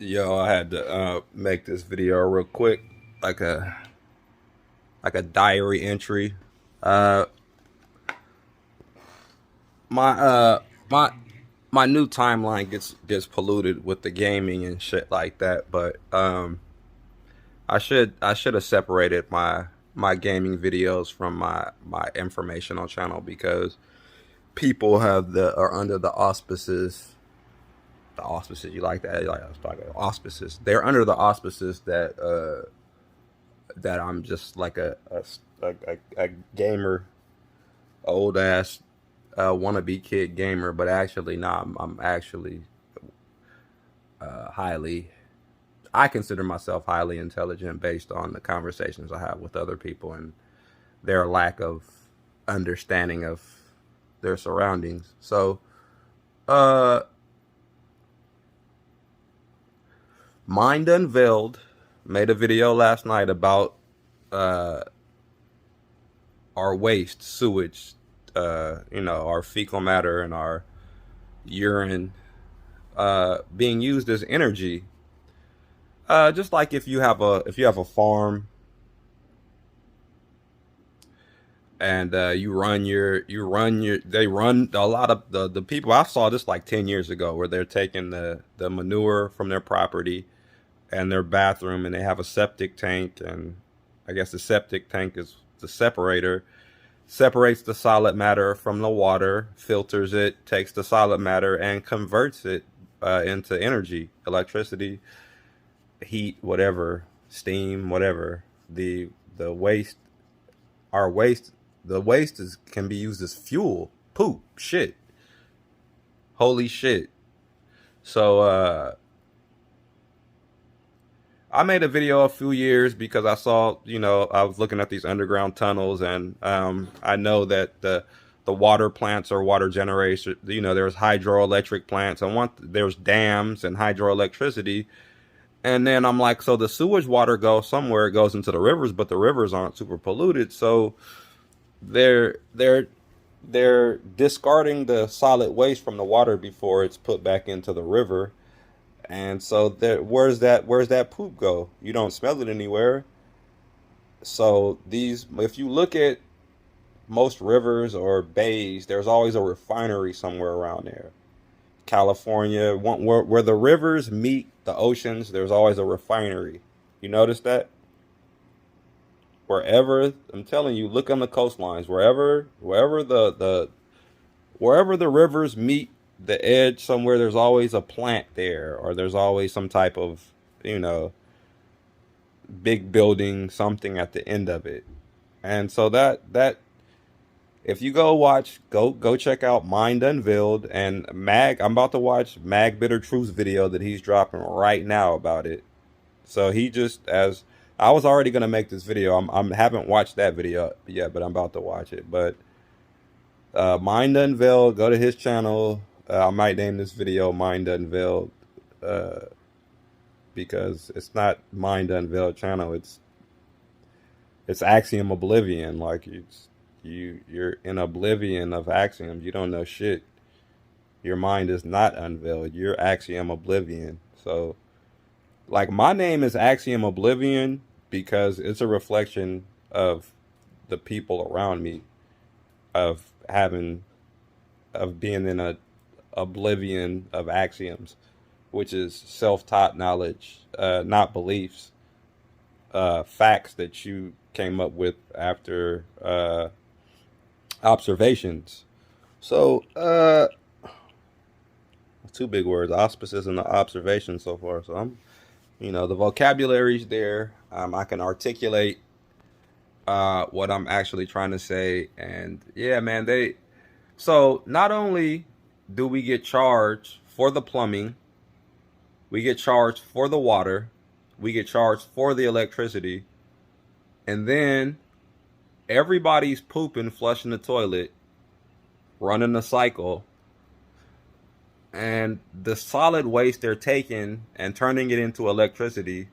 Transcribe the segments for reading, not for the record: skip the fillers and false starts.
Yo, I had to make this video real quick, like a diary entry. Uh, my my my new timeline gets polluted with the gaming and shit like that. But I should have separated my gaming videos from my informational channel because people are under the auspices. The auspices, you like that? You like I was talking about auspices. They're under the auspices that I'm just like a gamer, old ass wannabe kid gamer, but actually, nah, I'm actually highly. I consider myself highly intelligent based on the conversations I have with other people and their lack of understanding of their surroundings. So, uh, Mind Unveiled made a video last night about uh, our waste, sewage, our fecal matter and our urine being used as energy. Just like if you have a farm and you run your they run a lot of the people. I saw this like 10 years ago where they're taking the manure from their property and their bathroom and they have a septic tank, and I guess the septic tank is the separator, separates the solid matter from the water, filters it, takes the solid matter and converts it into energy, electricity, heat, whatever, steam, whatever. The waste, our waste, the waste can be used as fuel, poop, shit, holy shit. So I made a video a few years because I saw, I was looking at these underground tunnels, and I know that the water plants or water generation, there's hydroelectric plants. There's dams and hydroelectricity, and then I'm like, so the sewage water goes somewhere, it goes into the rivers, but the rivers aren't super polluted, so they're they're discarding the solid waste from the water before it's put back into the river. And so where's that poop go? You don't smell it anywhere. So if you look at most rivers or bays, there's always a refinery somewhere around there. California, where the rivers meet the oceans, there's always a refinery. You notice that? Wherever, I'm telling you, look on the coastlines. Wherever the rivers meet the edge somewhere, there's always a plant there, or there's always some type of, you know, big building, something at the end of it. And so that if you go check out Mind Unveiled and Mag. I'm about to watch Mag Bitter Truth's video that he's dropping right now about it. So he just as I was already gonna make this video. I'm haven't watched that video yet, but I'm about to watch it. But Mind Unveiled, go to his channel. I might name this video Mind Unveiled uh, because it's not Mind Unveiled channel. It's Axiom Oblivion. Like you're in oblivion of axioms. You don't know shit. Your mind is not unveiled. You're Axiom Oblivion. So like my name is Axiom Oblivion because it's a reflection of the people around me, of having of being in a oblivion of axioms, which is self-taught knowledge, not beliefs, facts that you came up with after observations. So, two big words: auspices and the observation so far. So the vocabulary's there. I can articulate what I'm actually trying to say, and yeah, man, they. So not only do we get charged for the plumbing, we get charged for the water, we get charged for the electricity, and then everybody's pooping, flushing the toilet, running the cycle, and the solid waste they're taking and turning it into electricity,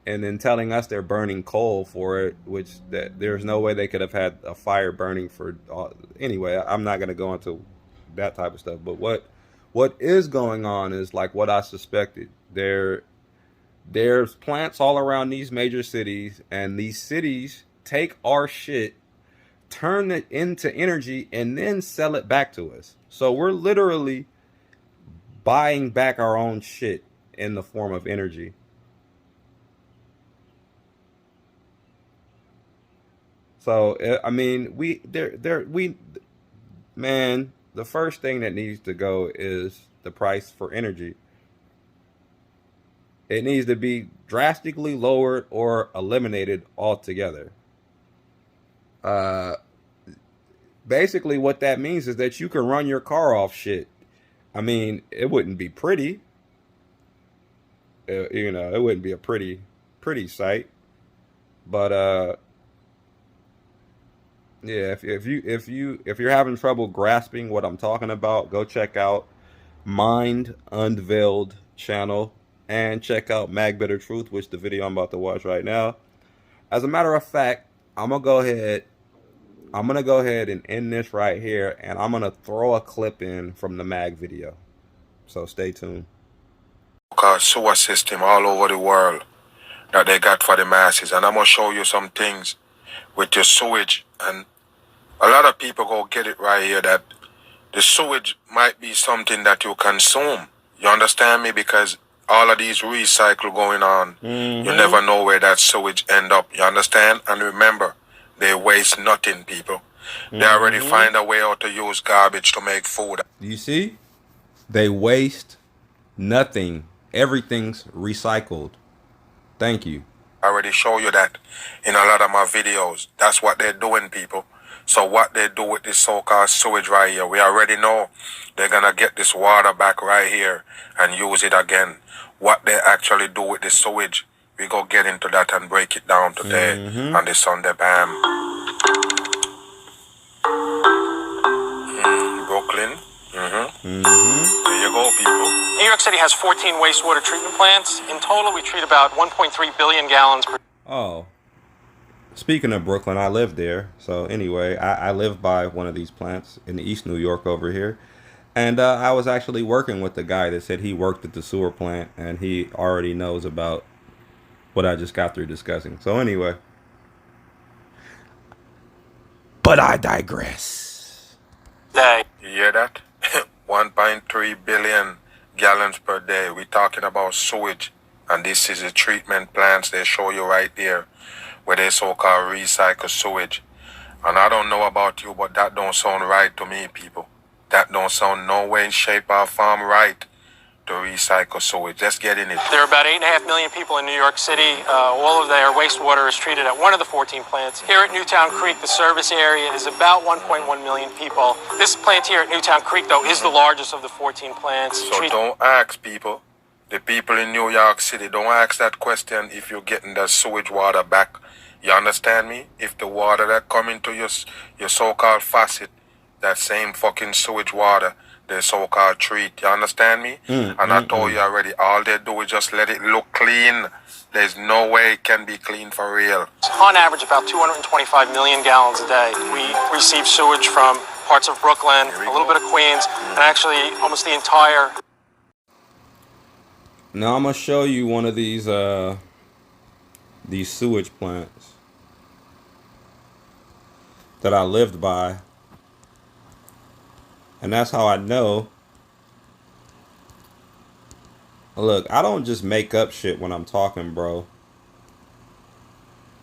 and then telling us they're burning coal for it, which that there's no way they could have had a fire burning for. Anyway, I'm not gonna go into that type of stuff. But what is going on is like what I suspected. There, there's plants all around these major cities, and these cities take our shit, turn it into energy, and then sell it back to us. So we're literally buying back our own shit in the form of energy. So I mean, man, the first thing that needs to go is the price for energy. It needs to be drastically lowered or eliminated altogether. Uh, Basically, what that means is that you can run your car off shit. I mean, it wouldn't be pretty. It wouldn't be a pretty sight. But yeah, if you're having trouble grasping what I'm talking about, go check out Mind Unveiled channel and check out Mag Bitter Truth, which the video I'm about to watch right now. As a matter of fact, I'm gonna go ahead and end this right here, and I'm gonna throw a clip in from the Mag video. So stay tuned. Sewer system all over the world that they got for the masses, and I'm gonna show you some things with your sewage. And a lot of people go get it right here that the sewage might be something that you consume. You understand me? Because all of these recycle going on, you never know where that sewage end up. You understand? And remember, they waste nothing, people. They already find a way how to use garbage to make food. You see? They waste nothing. Everything's recycled. Thank you. I already show you that in a lot of my videos. That's what they're doing, people. So what they do with this so-called sewage right here, we already know they're gonna get this water back right here and use it again. What they actually do with this sewage, we go get into that and break it down today on the Sunday Bam. Brooklyn. There you go, people. New York City has 14 wastewater treatment plants. In total, we treat about 1.3 billion gallons per. Oh. Speaking of Brooklyn, I live there. So anyway, I live by one of these plants in East New York over here. And I was actually working with the guy that said he worked at the sewer plant, and he already knows about what I just got through discussing. So anyway. But I digress. Day. You hear that? 1.3 billion gallons per day. We're talking about sewage. And this is the treatment plants they show you right there, where they so-called recycle sewage. And I don't know about you, but that don't sound right to me, people. That don't sound no way, shape, or form right to recycle sewage. Let's get in it. There are about 8.5 million people in New York City. All of their wastewater is treated at one of the 14 plants. Here at Newtown Creek, the service area is about 1.1 million people. This plant here at Newtown Creek, though, is the largest of the 14 plants. So don't ask people. The people in New York City, don't ask that question if you're getting the sewage water back. You understand me? If the water that come into your so-called faucet, that same fucking sewage water, they so-called treat. You understand me? And I told you already, all they do is just let it look clean. There's no way it can be clean for real. On average, about 225 million gallons a day. We receive sewage from parts of Brooklyn, a little bit of Queens, and actually almost the entire. Now I'm gonna show you one of these sewage plants that I lived by, and that's how I know. Look, I don't just make up shit when I'm talking, bro.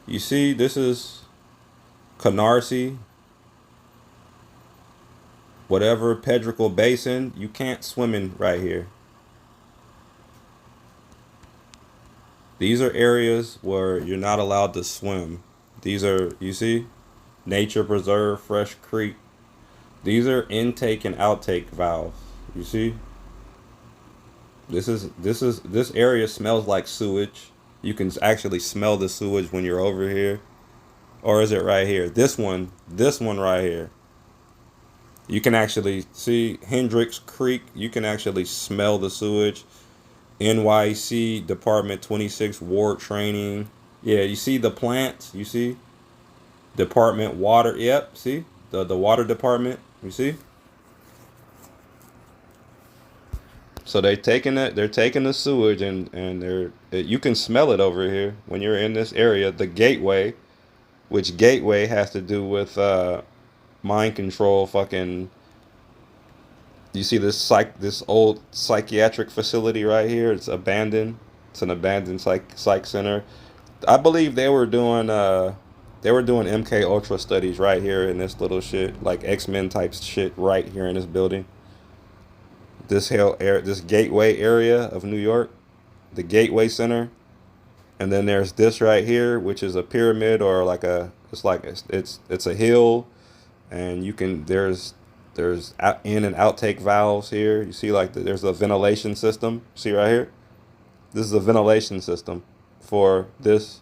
You see, this is Canarsie, whatever, Pedrical Basin. You can't swim in right here. These are areas where you're not allowed to swim. These are, you see, nature preserve, fresh creek. These are intake and outtake valves. You see, this area smells like sewage. You can actually smell the sewage when you're over here. Or is it right here? This one right here. You can actually see Hendricks Creek. You can actually smell the sewage. NYC Department 26 Ward Training. Yeah, you see the plants. You see Department Water. Yep, see the water department. You see. So they're taking the sewage and you can smell it over here when you're in this area. The gateway, which gateway has to do with mind control. Fucking, you see this old psychiatric facility right here? It's abandoned. It's an abandoned psych center. I believe they were doing MK Ultra studies right here in this little shit, like X-Men type shit right here in this building. This gateway area of New York, the Gateway Center, and then there's this right here, which is a pyramid or like a it's a hill, and you can there's in and outtake valves here. You see there's a ventilation system. See right here, this is a ventilation system for this.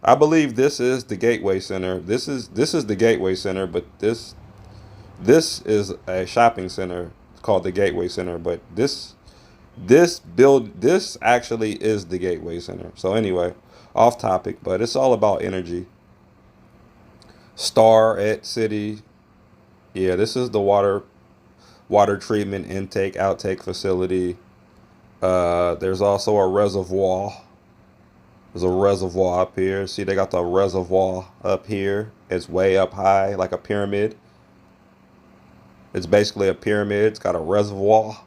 I believe this is the Gateway Center. This is the Gateway Center, but this is a shopping center called the Gateway Center, but this actually is the Gateway Center. So anyway, off topic, but it's all about energy. Star at City. Yeah, this is the water treatment intake outtake facility. There's also a reservoir. There's a reservoir up here. See, they got the reservoir up here. It's way up high, like a pyramid. It's basically a pyramid. It's got a reservoir.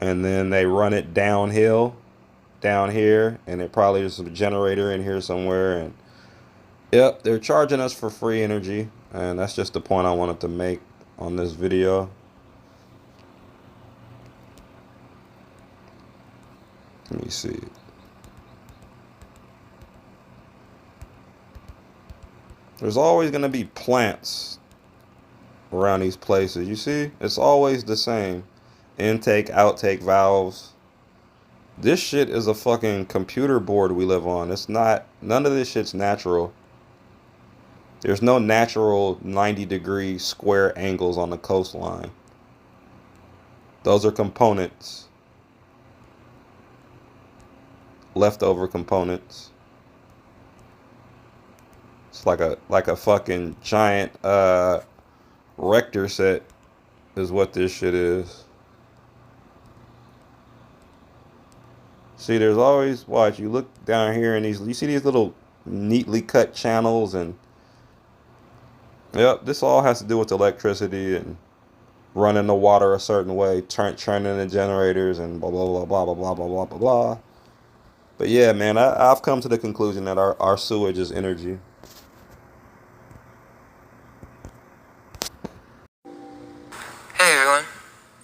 And then they run it downhill, down here. And it probably is a generator in here somewhere. And yep, they're charging us for free energy. And that's just the point I wanted to make on this video. Let me see. There's always going to be plants around these places. You see? It's always the same. Intake, outtake valves. This shit is a fucking computer board we live on. It's not, none of this shit's natural. There's no natural 90-degree square angles on the coastline. Those are components. Leftover components. It's like a fucking giant rector set is what this shit is. See, there's always, watch, you look down here and you see these little neatly cut channels, and yep, this all has to do with electricity and running the water a certain way, turning the generators and blah blah blah blah blah blah blah blah blah. But yeah, man, I've come to the conclusion that our sewage is energy. Hey everyone,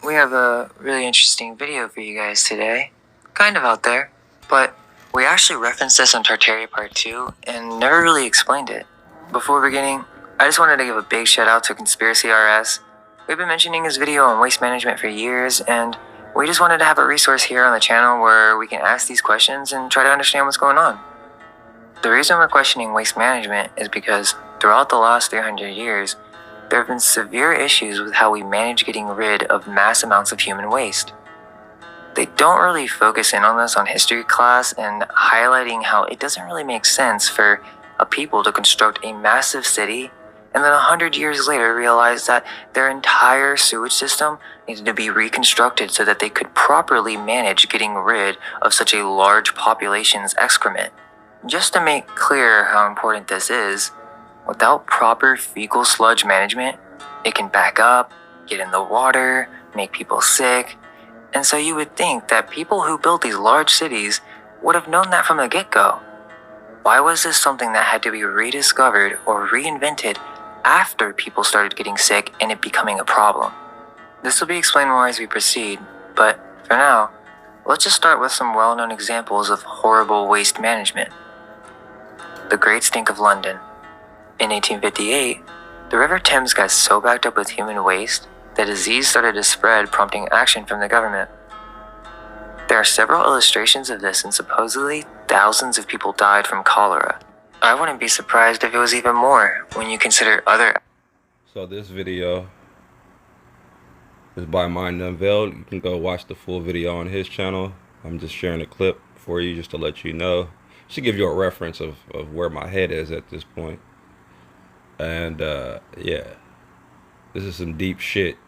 we have a really interesting video for you guys today. Kind of out there, but we actually referenced this on Tartary Part 2 and never really explained it. Before beginning, I just wanted to give a big shout out to Conspiracy RS. We've been mentioning his video on waste management for years, and we just wanted to have a resource here on the channel where we can ask these questions and try to understand what's going on. The reason we're questioning waste management is because throughout the last 300 years, there have been severe issues with how we manage getting rid of mass amounts of human waste. They don't really focus in on this on history class and highlighting how it doesn't really make sense for a people to construct a massive city and then 100 years later realize that their entire sewage system needed to be reconstructed so that they could properly manage getting rid of such a large population's excrement. Just to make clear how important this is, without proper fecal sludge management, it can back up, get in the water, make people sick. And so you would think that people who built these large cities would have known that from the get-go. Why was this something that had to be rediscovered or reinvented after people started getting sick and it becoming a problem? This will be explained more as we proceed, but for now, let's just start with some well-known examples of horrible waste management. The Great Stink of London. In 1858, the River Thames got so backed up with human waste that disease started to spread, prompting action from the government. There are several illustrations of this, and supposedly thousands of people died from cholera. I wouldn't be surprised if it was even more when you consider other... So this video is by Mind Unveiled. You can go watch the full video on his channel. I'm just sharing a clip for you just to let you know. Should give you a reference of where my head is at this point. And yeah, this is some deep shit.